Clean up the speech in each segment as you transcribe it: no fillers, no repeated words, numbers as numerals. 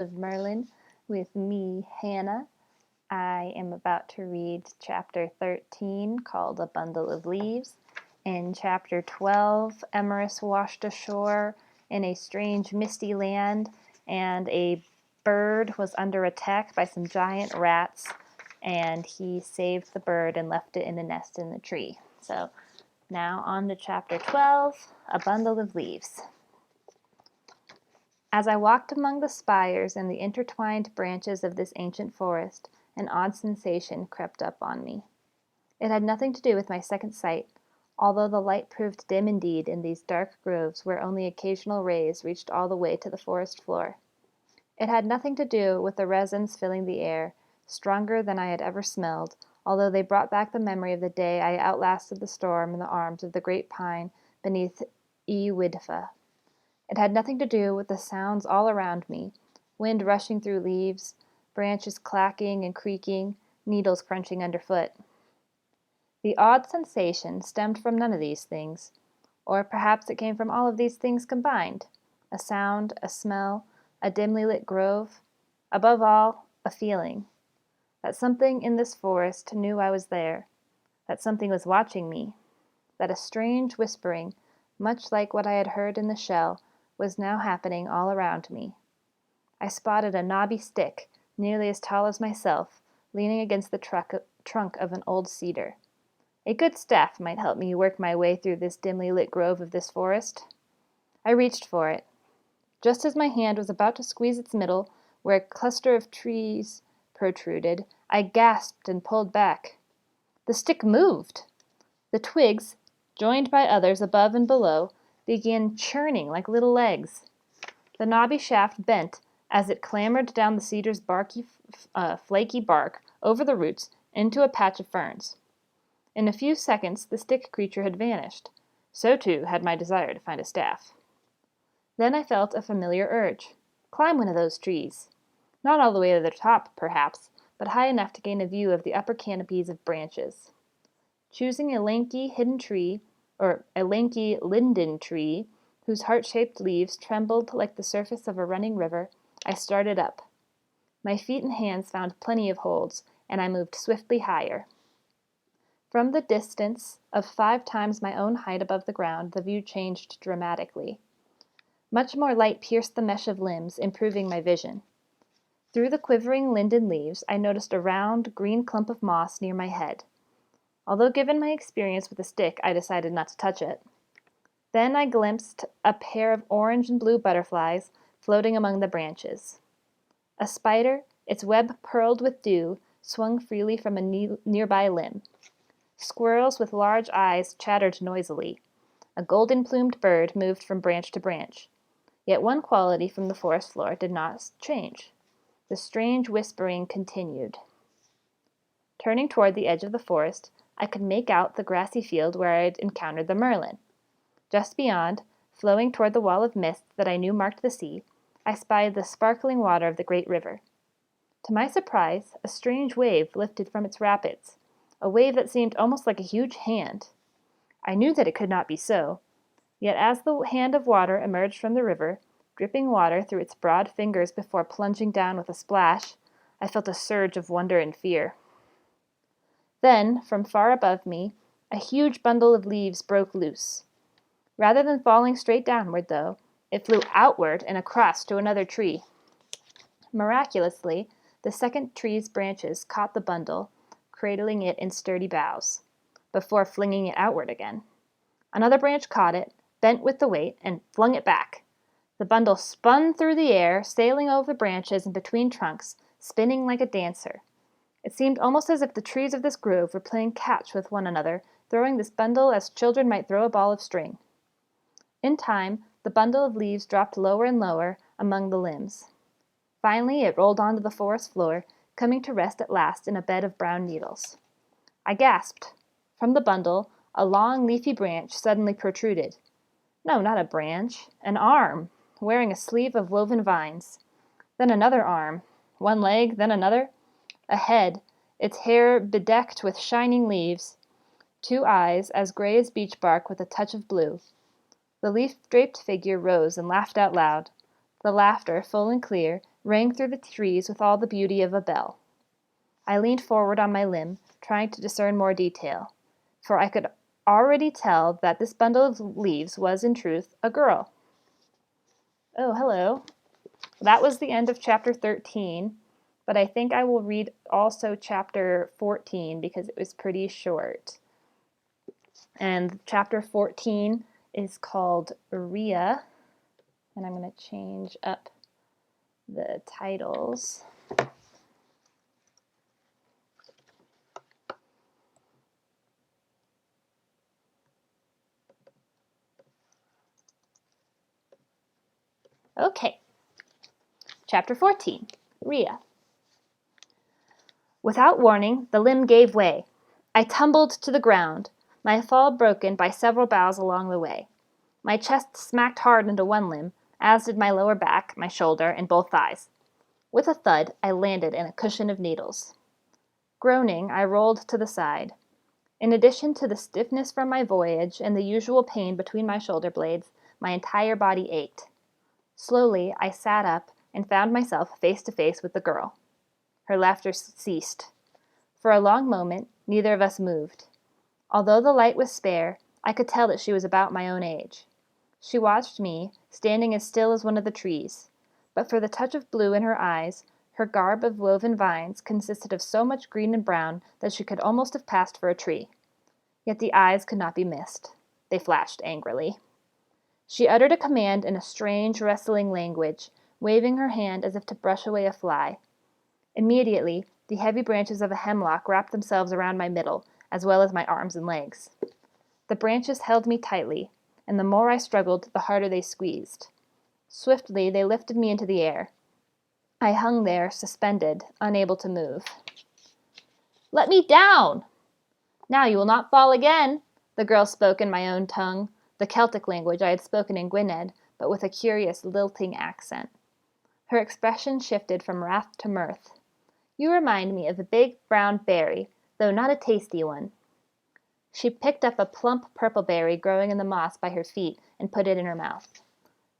of Merlin with me, Hannah. I am about to read chapter 13 called A Bundle of Leaves. In chapter 12, Emerus washed ashore in a strange misty land, and a bird was under attack by some giant rats, and he saved the bird and left it in a nest in the tree. So now on to chapter 12, A Bundle of Leaves. As I walked among the spires and the intertwined branches of this ancient forest, an odd sensation crept up on me. It had nothing to do with my second sight, although the light proved dim indeed in these dark groves where only occasional rays reached all the way to the forest floor. It had nothing to do with the resins filling the air, stronger than I had ever smelled, although they brought back the memory of the day I outlasted the storm in the arms of the great pine beneath Ewidfa. It had nothing to do with the sounds all around me, wind rushing through leaves, branches clacking and creaking, needles crunching underfoot. The odd sensation stemmed from none of these things, or perhaps it came from all of these things combined: a sound, a smell, a dimly lit grove, above all, a feeling that something in this forest knew I was there, that something was watching me, that a strange whispering, much like what I had heard in the shell, was now happening all around me. I spotted a knobby stick, nearly as tall as myself, leaning against the trunk of an old cedar. A good staff might help me work my way through this dimly lit grove of this forest. I reached for it. Just as my hand was about to squeeze its middle, where a cluster of trees protruded, I gasped and pulled back. The stick moved! The twigs, joined by others above and below, began churning like little legs. The knobby shaft bent as it clambered down the cedar's flaky bark, over the roots, into a patch of ferns. In a few seconds the stick creature had vanished. So too had my desire to find a staff. Then I felt a familiar urge. Climb one of those trees. Not all the way to the top, perhaps, but high enough to gain a view of the upper canopies of branches. Choosing a lanky linden tree, whose heart-shaped leaves trembled like the surface of a running river, I started up. My feet and hands found plenty of holds, and I moved swiftly higher. From the distance of 5 times my own height above the ground, the view changed dramatically. Much more light pierced the mesh of limbs, improving my vision. Through the quivering linden leaves, I noticed a round, green clump of moss near my head. Although given my experience with a stick, I decided not to touch it. Then I glimpsed a pair of orange and blue butterflies floating among the branches. A spider, its web pearled with dew, swung freely from a nearby limb. Squirrels with large eyes chattered noisily. A golden-plumed bird moved from branch to branch. Yet one quality from the forest floor did not change. The strange whispering continued. Turning toward the edge of the forest, I could make out the grassy field where I had encountered the merlin. Just beyond, flowing toward the wall of mist that I knew marked the sea, I spied the sparkling water of the great river. To my surprise, a strange wave lifted from its rapids, a wave that seemed almost like a huge hand. I knew that it could not be so, yet as the hand of water emerged from the river, dripping water through its broad fingers before plunging down with a splash, I felt a surge of wonder and fear. Then, from far above me, a huge bundle of leaves broke loose. Rather than falling straight downward, though, it flew outward and across to another tree. Miraculously, the second tree's branches caught the bundle, cradling it in sturdy boughs, before flinging it outward again. Another branch caught it, bent with the weight, and flung it back. The bundle spun through the air, sailing over branches and between trunks, spinning like a dancer. It seemed almost as if the trees of this grove were playing catch with one another, throwing this bundle as children might throw a ball of string. In time, the bundle of leaves dropped lower and lower among the limbs. Finally, it rolled onto the forest floor, coming to rest at last in a bed of brown needles. I gasped. From the bundle, a long, leafy branch suddenly protruded. No, not a branch, an arm, wearing a sleeve of woven vines. Then another arm, one leg, then another. A head, its hair bedecked with shining leaves. 2 eyes, as gray as beech bark with a touch of blue. The leaf-draped figure rose and laughed out loud. The laughter, full and clear, rang through the trees with all the beauty of a bell. I leaned forward on my limb, trying to discern more detail, for I could already tell that this bundle of leaves was, in truth, a girl. Oh, hello. That was the end of chapter 13, but I think I will read also chapter 14 because it was pretty short. And chapter 14 is called Rhea, and I'm going to change up the titles. Okay. Chapter 14, Rhea. Without warning, the limb gave way. I tumbled to the ground, my fall broken by several boughs along the way. My chest smacked hard into one limb, as did my lower back, my shoulder, and both thighs. With a thud, I landed in a cushion of needles. Groaning, I rolled to the side. In addition to the stiffness from my voyage and the usual pain between my shoulder blades, my entire body ached. Slowly, I sat up and found myself face to face with the girl. Her laughter ceased. For a long moment, neither of us moved. Although the light was spare, I could tell that she was about my own age. She watched me, standing as still as one of the trees. But for the touch of blue in her eyes, her garb of woven vines consisted of so much green and brown that she could almost have passed for a tree. Yet the eyes could not be missed. They flashed angrily. She uttered a command in a strange, wrestling language, waving her hand as if to brush away a fly. Immediately, the heavy branches of a hemlock wrapped themselves around my middle, as well as my arms and legs. The branches held me tightly, and the more I struggled, the harder they squeezed. Swiftly, they lifted me into the air. I hung there, suspended, unable to move. "Let me down!" "Now you will not fall again," the girl spoke in my own tongue, the Celtic language I had spoken in Gwynedd, but with a curious, lilting accent. Her expression shifted from wrath to mirth. "You remind me of a big brown berry, though not a tasty one." She picked up a plump purple berry growing in the moss by her feet and put it in her mouth.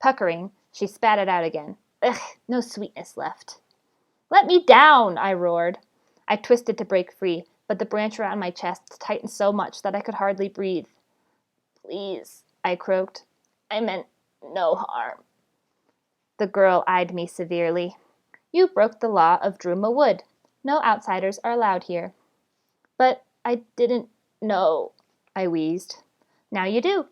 Puckering, she spat it out again. Ugh, no sweetness left. "Let me down!" I roared. I twisted to break free, but the branch around my chest tightened so much that I could hardly breathe. "Please," I croaked. "I meant no harm." The girl eyed me severely. "You broke the law of Druma Wood. No outsiders are allowed here." "But I didn't know," I wheezed. "Now you do."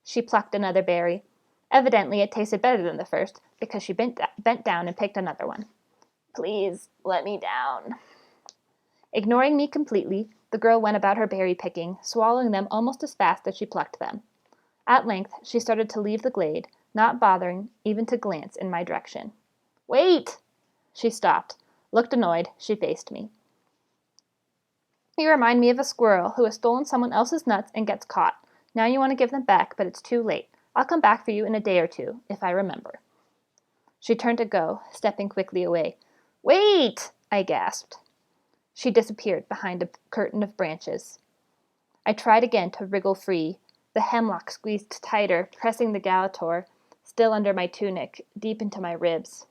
She plucked another berry. Evidently it tasted better than the first, because she bent down and picked another one. "Please let me down." Ignoring me completely, the girl went about her berry picking, swallowing them almost as fast as she plucked them. At length she started to leave the glade, not bothering even to glance in my direction. "Wait!" She stopped. Looked annoyed, she faced me. "You remind me of a squirrel who has stolen someone else's nuts and gets caught. Now you want to give them back, but it's too late. I'll come back for you in a day or two, if I remember." She turned to go, stepping quickly away. "Wait!" I gasped. She disappeared behind a curtain of branches. I tried again to wriggle free. The hemlock squeezed tighter, pressing the Galator, still under my tunic, deep into my ribs.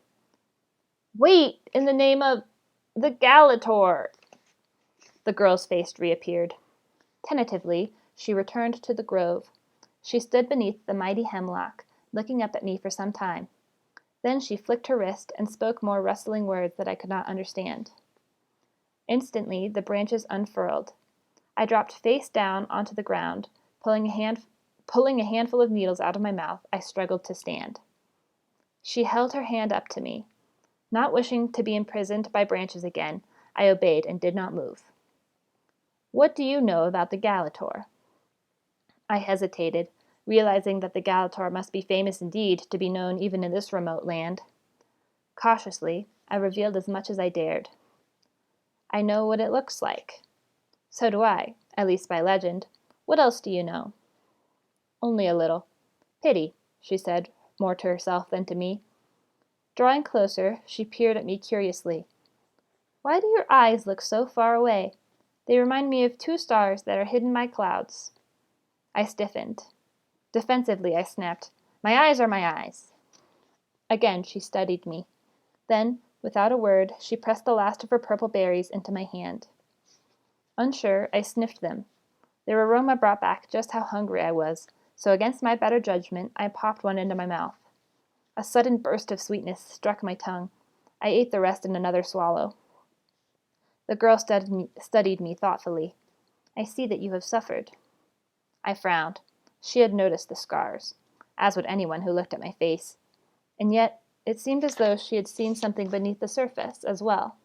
"Wait, in the name of the Galator!" The girl's face reappeared. Tentatively, she returned to the grove. She stood beneath the mighty hemlock, looking up at me for some time. Then she flicked her wrist and spoke more rustling words that I could not understand. Instantly, the branches unfurled. I dropped face down onto the ground. Pulling a handful of needles out of my mouth, I struggled to stand. She held her hand up to me. Not wishing to be imprisoned by branches again, I obeyed and did not move. "What do you know about the Galator?" I hesitated, realizing that the Galator must be famous indeed to be known even in this remote land. Cautiously, I revealed as much as I dared. "I know what it looks like." "So do I, at least by legend. What else do you know?" "Only a little." "Pity," she said, more to herself than to me. Drawing closer, she peered at me curiously. "Why do your eyes look so far away? They remind me of two stars that are hidden by clouds." I stiffened. Defensively, I snapped, "My eyes are my eyes." Again she studied me. Then, without a word, she pressed the last of her purple berries into my hand. Unsure, I sniffed them. Their aroma brought back just how hungry I was, so against my better judgment, I popped one into my mouth. A sudden burst of sweetness struck my tongue. I ate the rest in another swallow. The girl studied me thoughtfully. I see that you have suffered. I frowned. She had noticed the scars, as would anyone who looked at my face. And yet, it seemed as though she had seen something beneath the surface as well.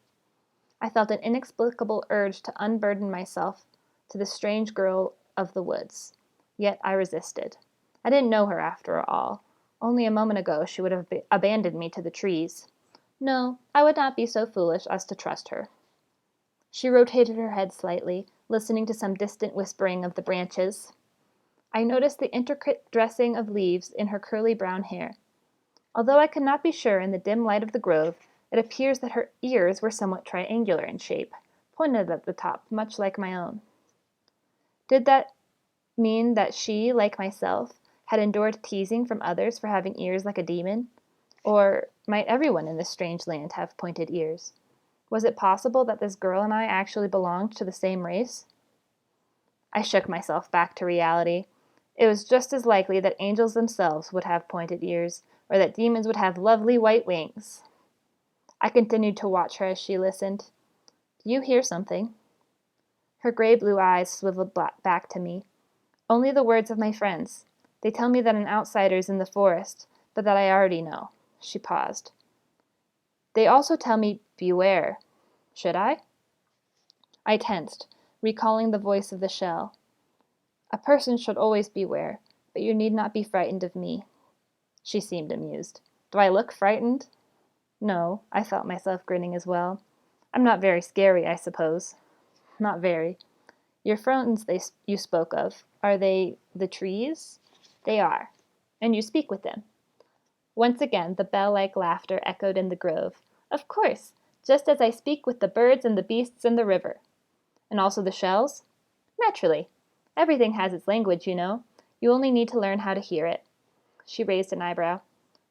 I felt an inexplicable urge to unburden myself to the strange girl of the woods. Yet I resisted. I didn't know her after all. Only a moment ago she would have abandoned me to the trees. No, I would not be so foolish as to trust her. She rotated her head slightly, listening to some distant whispering of the branches. I noticed the intricate dressing of leaves in her curly brown hair. Although I could not be sure in the dim light of the grove, it appears that her ears were somewhat triangular in shape, pointed at the top, much like my own. Did that mean that she, like myself, had endured teasing from others for having ears like a demon? Or might everyone in this strange land have pointed ears? Was it possible that this girl and I actually belonged to the same race? I shook myself back to reality. It was just as likely that angels themselves would have pointed ears, or that demons would have lovely white wings. I continued to watch her as she listened. Do you hear something? Her gray-blue eyes swiveled back to me. Only the words of my friends. They tell me that an outsider is in the forest, but that I already know. She paused. They also tell me, beware. Should I? I tensed, recalling the voice of the shell. A person should always beware, but you need not be frightened of me. She seemed amused. Do I look frightened? No, I felt myself grinning as well. I'm not very scary, I suppose. Not very. Your friends you spoke of, are they the trees? They are. And you speak with them. Once again, the bell-like laughter echoed in the grove. Of course, just as I speak with the birds and the beasts in the river. And also the shells? Naturally. Everything has its language, you know. You only need to learn how to hear it. She raised an eyebrow.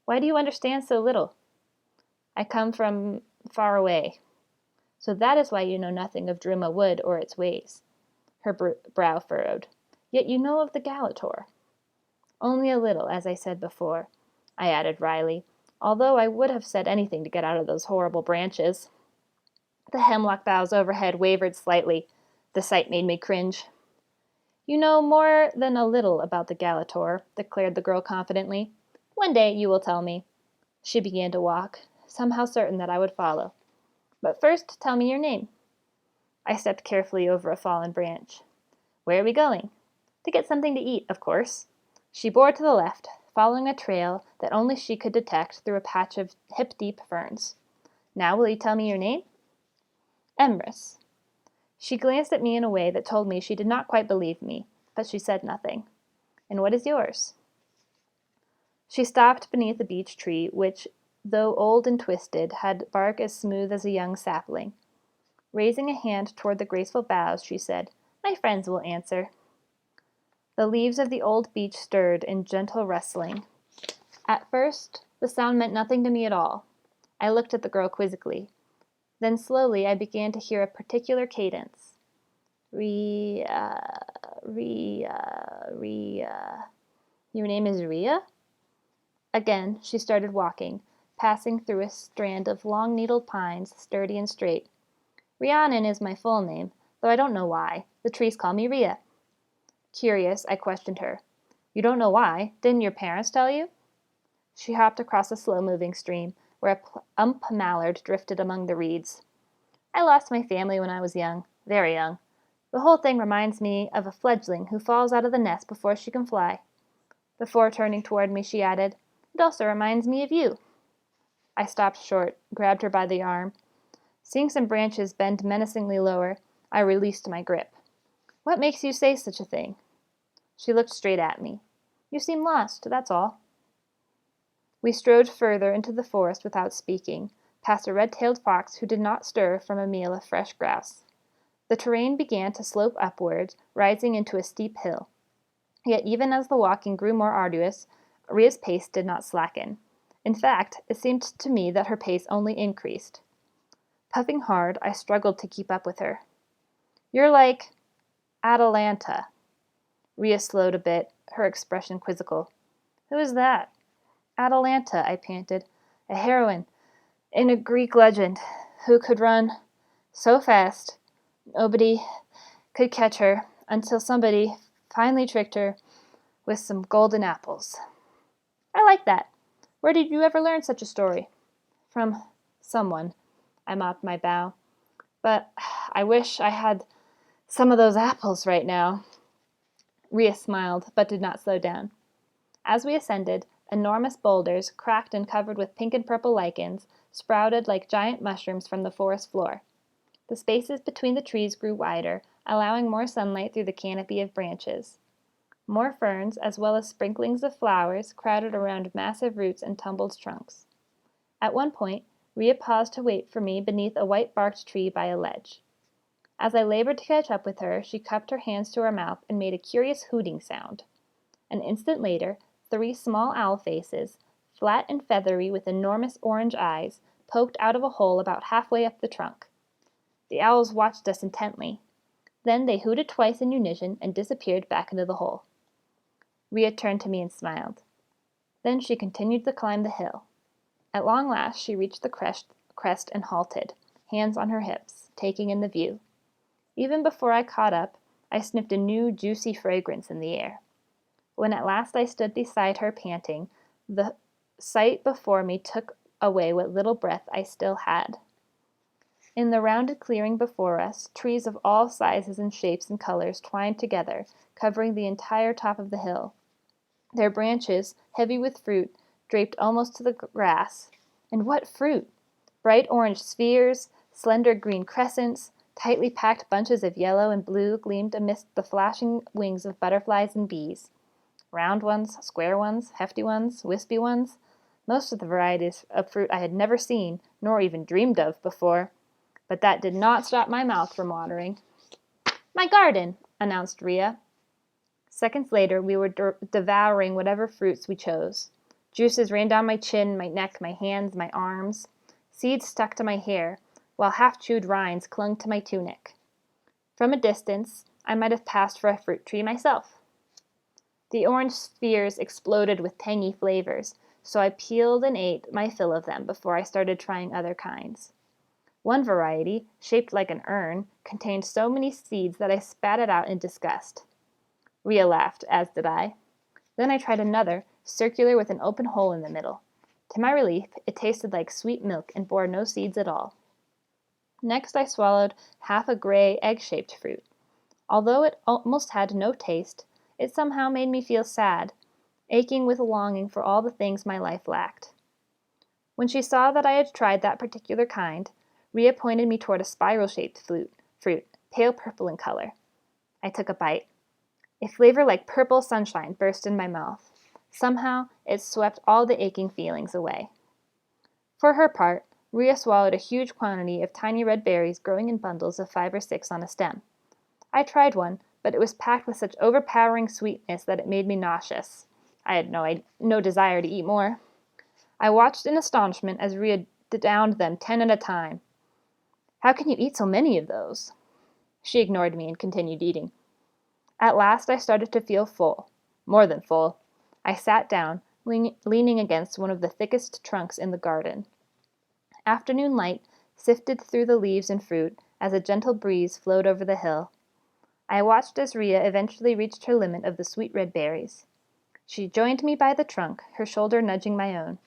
Why do you understand so little? I come from far away. So that is why you know nothing of Druma Wood or its ways. Her brow furrowed. Yet you know of the Galator. Only a little, as I said before, I added wryly, although I would have said anything to get out of those horrible branches. The hemlock boughs overhead wavered slightly. The sight made me cringe. You know more than a little about the Galator, declared the girl confidently. One day you will tell me. She began to walk, somehow certain that I would follow. But first, tell me your name. I stepped carefully over a fallen branch. Where are we going? To get something to eat, of course. She bore to the left, following a trail that only she could detect through a patch of hip-deep ferns. Now will you tell me your name? Emrys. She glanced at me in a way that told me she did not quite believe me, but she said nothing. And what is yours? She stopped beneath a beech tree, which, though old and twisted, had bark as smooth as a young sapling. Raising a hand toward the graceful boughs, she said, My friends will answer. The leaves of the old beech stirred in gentle rustling. At first, the sound meant nothing to me at all. I looked at the girl quizzically. Then slowly I began to hear a particular cadence. Ria, Ria, Ria. Your name is Ria? Again, she started walking, passing through a strand of long-needled pines, sturdy and straight. Rhiannon is my full name, though I don't know why. The trees call me Ria. Curious, I questioned her. You don't know why? Didn't your parents tell you? She hopped across a slow-moving stream, where a mallard drifted among the reeds. I lost my family when I was young, very young. The whole thing reminds me of a fledgling who falls out of the nest before she can fly. Before turning toward me, she added, It also reminds me of you. I stopped short, grabbed her by the arm. Seeing some branches bend menacingly lower, I released my grip. What makes you say such a thing? She looked straight at me. You seem lost, that's all. We strode further into the forest without speaking, past a red-tailed fox who did not stir from a meal of fresh grouse. The terrain began to slope upward, rising into a steep hill. Yet even as the walking grew more arduous, Ria's pace did not slacken. In fact, it seemed to me that her pace only increased. Puffing hard, I struggled to keep up with her. "You're like Atalanta." Rhea slowed a bit, her expression quizzical. "Who is that?" "Atalanta," I panted. "A heroine in a Greek legend who could run so fast nobody could catch her until somebody finally tricked her with some golden apples." "I like that. Where did you ever learn such a story?" "From someone." I mopped my brow. "But I wish I had some of those apples right now." Rhea smiled, but did not slow down. As we ascended, enormous boulders, cracked and covered with pink and purple lichens, sprouted like giant mushrooms from the forest floor. The spaces between the trees grew wider, allowing more sunlight through the canopy of branches. More ferns, as well as sprinklings of flowers, crowded around massive roots and tumbled trunks. At one point, Rhea paused to wait for me beneath a white-barked tree by a ledge. As I labored to catch up with her, she cupped her hands to her mouth and made a curious hooting sound. An instant later, 3 small owl faces, flat and feathery with enormous orange eyes, poked out of a hole about halfway up the trunk. The owls watched us intently. Then they hooted twice in unison and disappeared back into the hole. Rhea turned to me and smiled. Then she continued to climb the hill. At long last she reached the crest and halted, hands on her hips, taking in the view. Even before I caught up, I sniffed a new, juicy fragrance in the air. When at last I stood beside her panting, the sight before me took away what little breath I still had. In the rounded clearing before us, trees of all sizes and shapes and colors twined together, covering the entire top of the hill. Their branches, heavy with fruit, draped almost to the grass. And what fruit! Bright orange spheres, slender green crescents, tightly packed bunches of yellow and blue gleamed amidst the flashing wings of butterflies and bees. Round ones, square ones, hefty ones, wispy ones. Most of the varieties of fruit I had never seen, nor even dreamed of before. But that did not stop my mouth from watering. "My garden," announced Rhea. Seconds later, we were devouring whatever fruits we chose. Juices ran down my chin, my neck, my hands, my arms. Seeds stuck to my hair, while half-chewed rinds clung to my tunic. From a distance, I might have passed for a fruit tree myself. The orange spheres exploded with tangy flavors, so I peeled and ate my fill of them before I started trying other kinds. One variety, shaped like an urn, contained so many seeds that I spat it out in disgust. Rhea laughed, as did I. Then I tried another, circular with an open hole in the middle. To my relief, it tasted like sweet milk and bore no seeds at all. Next I swallowed half a gray, egg-shaped fruit. Although it almost had no taste, it somehow made me feel sad, aching with a longing for all the things my life lacked. When she saw that I had tried that particular kind, Rhea pointed me toward a spiral-shaped fruit, pale purple in color. I took a bite. A flavor like purple sunshine burst in my mouth. Somehow, it swept all the aching feelings away. For her part, Rhea swallowed a huge quantity of tiny red berries growing in bundles of 5 or 6 on a stem. I tried one, but it was packed with such overpowering sweetness that it made me nauseous. I had no desire to eat more. I watched in astonishment as Rhea downed them 10 at a time. "How can you eat so many of those?" She ignored me and continued eating. At last I started to feel full. More than full. I sat down, leaning against one of the thickest trunks in the garden. Afternoon light sifted through the leaves and fruit as a gentle breeze flowed over the hill. I watched as Rhea eventually reached her limit of the sweet red berries. She joined me by the trunk, her shoulder nudging my own.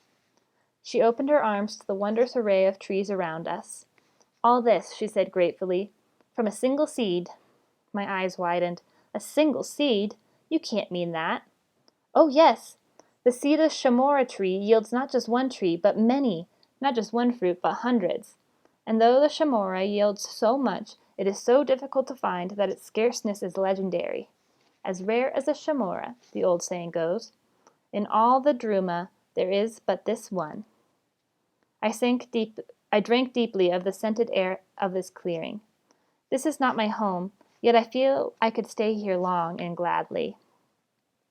She opened her arms to the wondrous array of trees around us. "All this," she said gratefully, "from a single seed." My eyes widened. "A single seed? You can't mean that." "Oh, yes. The seed of Shamora tree yields not just one tree, but many. Not just one fruit, but hundreds. And though the Shamora yields so much, it is so difficult to find that its scarceness is legendary. As rare as a Shamora, the old saying goes. In all the Druma, there is but this one." I drank deeply of the scented air of this clearing. This is not my home, yet I feel I could stay here long and gladly.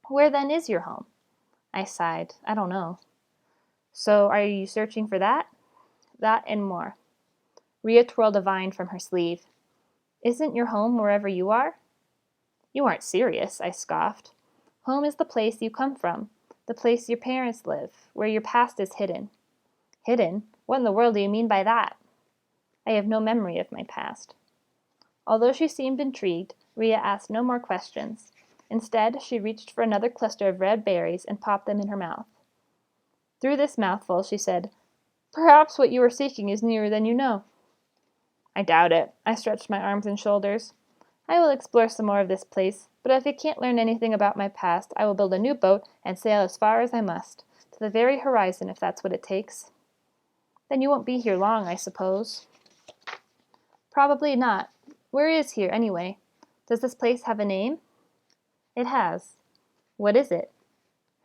"Where then is your home?" I sighed. "I don't know." So are you searching for that? That and more. Rhea twirled a vine from her sleeve. Isn't your home wherever you are? You aren't serious, I scoffed. Home is the place you come from, the place your parents live, where your past is hidden. Hidden? What in the world do you mean by that? I have no memory of my past. Although she seemed intrigued, Rhea asked no more questions. Instead, she reached for another cluster of red berries and popped them in her mouth. Through this mouthful, she said, Perhaps what you are seeking is nearer than you know. I doubt it. I stretched my arms and shoulders. I will explore some more of this place, but if I can't learn anything about my past, I will build a new boat and sail as far as I must, to the very horizon if that's what it takes. Then you won't be here long, I suppose. Probably not. Where is here, anyway? Does this place have a name? It has. What is it?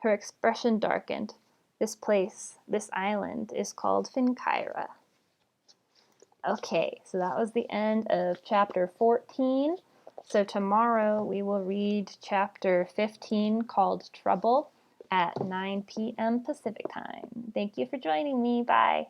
Her expression darkened. This place, this island, is called Finkyra. Okay, so that was the end of chapter 14. So tomorrow we will read chapter 15 called Trouble at 9 p.m. Pacific time. Thank you for joining me. Bye.